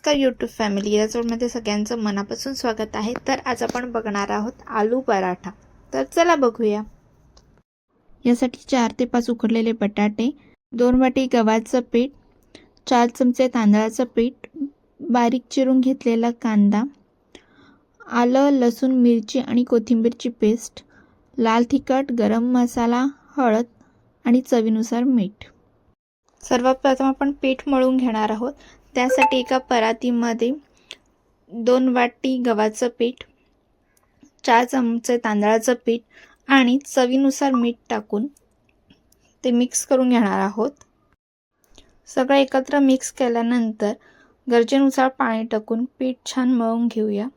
नमस्कार YouTube family, याचमध्ये सगळ्यांचं मनापासून स्वागत आहे। तर आज आपण बघणार आहोत आलू पराठा। तर चला बघूया। यासाठी 4 ते 5 उकडलेले बटाटे, 2 वाटी गव्हाचं पीठ, 4 चमचे तांदळाचं पीठ, बारीक चिरून घेतलेला कांदा, आलं लसूण मिरची आणि कोथिंबीरची पेस्ट, लाल तिखट, गरम मसाला, हळद आणि चवीनुसार मीठ। सर्वप्रथम आपण पीठ मळून घेणार आहोत। त्यासाठी एका परातीमध्ये 2 वाटी गव्हाचं पीठ, 4 चमचे तांदळाचं पीठ आणि चवीनुसार मीठ टाकून ते मिक्स करून घेणार आहोत। सगळं एकत्र मिक्स केल्यानंतर गरजेनुसार पाणी टाकून पीठ छान मळून घेऊया।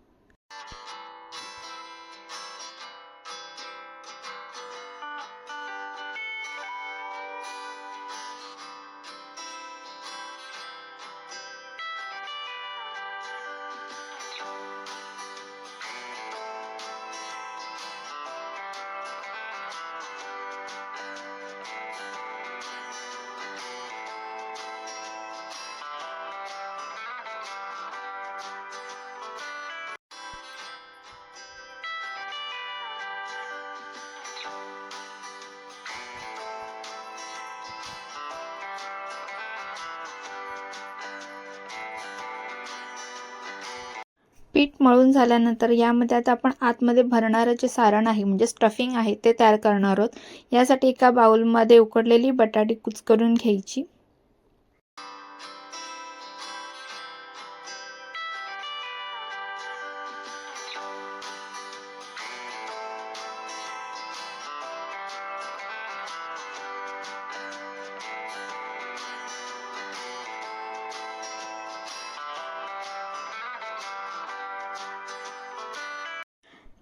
पीठ मळून झाल्यानंतर यामध्ये आता आपण आतमध्ये भरणारे जे सारण आहे म्हणजे स्टफिंग आहे ते तयार करणार आहोत। यासाठी एका बाउलमध्ये उकडलेली बटाटे कुस्करून घ्यायची।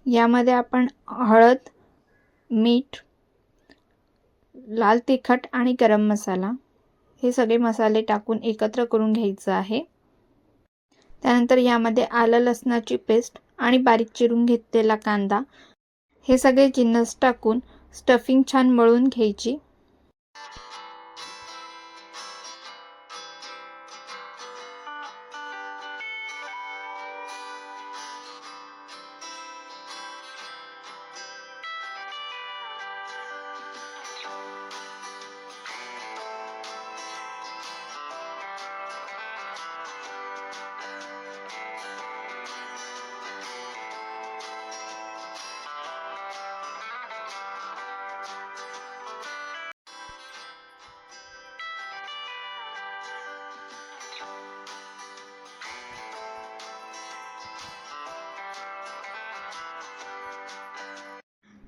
यामध्ये आपण हळद, मीठ, लाल तिखट आणि गरम मसाला हे सगळे मसाले टाकून एकत्र करून घ्यायचं आहे। त्यानंतर यामध्ये आलं लसणाची पेस्ट आणि बारीक चिरून घेतलेला कांदा हे सगळे जिन्नस टाकून स्टफिंग छान मळून घ्यायची।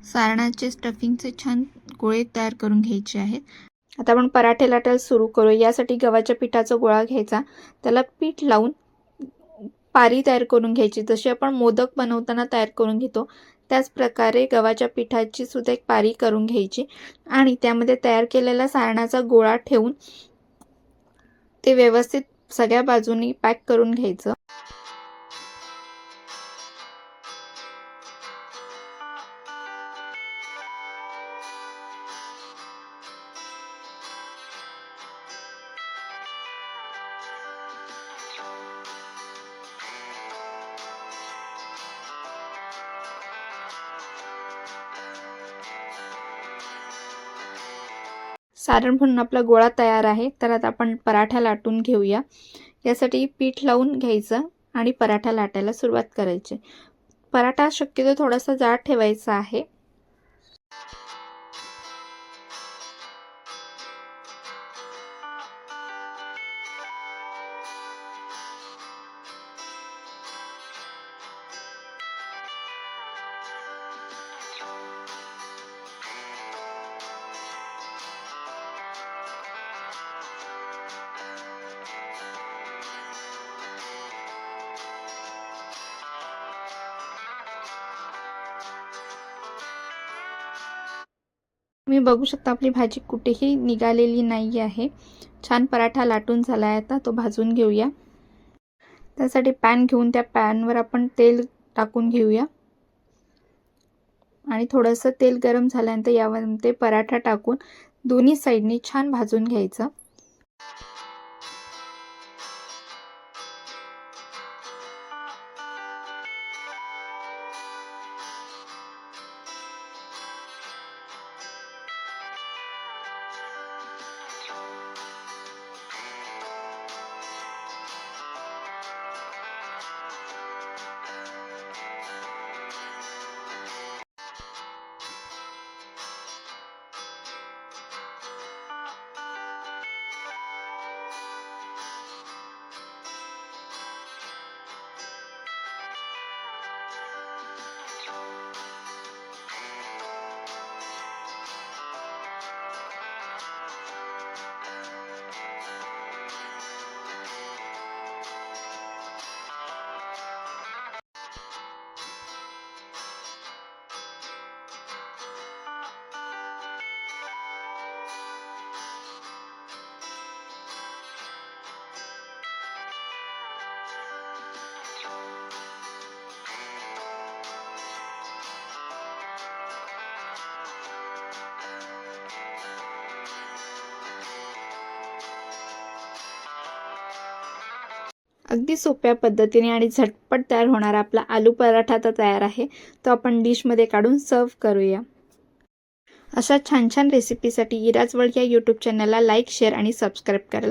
सारणाचे स्टफिंगचे छान गोळे तयार करून घ्यायचे आहेत। आता आपण पराठे लाटायला सुरू करू। यासाठी गव्हाच्या पिठाचा गोळा घ्यायचा, त्याला पीठ लावून पारी तयार करून घ्यायची। जशी आपण मोदक बनवताना तयार करून घेतो त्याच प्रकारे गव्हाच्या पिठाची सुद्धा एक पारी करून घ्यायची आणि त्यामध्ये तयार केलेला सारणाचा गोळा ठेवून ते व्यवस्थित सगळ्या बाजूंनी पॅक करून घ्यायचं। सारण म्हणून आपला गोळा तयार आहे। तर आता आपण पराठा लाटून घेऊया। यासाठी पीठ लावून घ्यायचं आणि पराठा लाटायला सुरुवात करायची। पराठा शक्यतो थोडासा जाड ठेवायचा आहे। तुम्ही बघू शकता आपली भाजी कुठेही निघालेली नाही आहे। छान पराठा लाटून झाला आहे। आता तो भाजून घेऊया। त्यासाठी पॅन घेऊन त्या पॅनवर आपण तेल टाकून घेऊया आणि थोडंसं तेल गरम झाल्यानंतर यामध्ये पराठा टाकून दोन्ही साइडनी छान भाजून घ्यायचं। अगदी सोप्या पद्धतीने आणि झटपट तयार होणारा आपला आलू पराठा आता तयार आहे. तो आपण डिशमध्ये काढून सर्व करूया. अशा छान छान रेसिपीसाठी इराज वर्ल्ड या यूट्यूब चॅनलला लाईक, शेअर आणि सबस्क्राईब करा.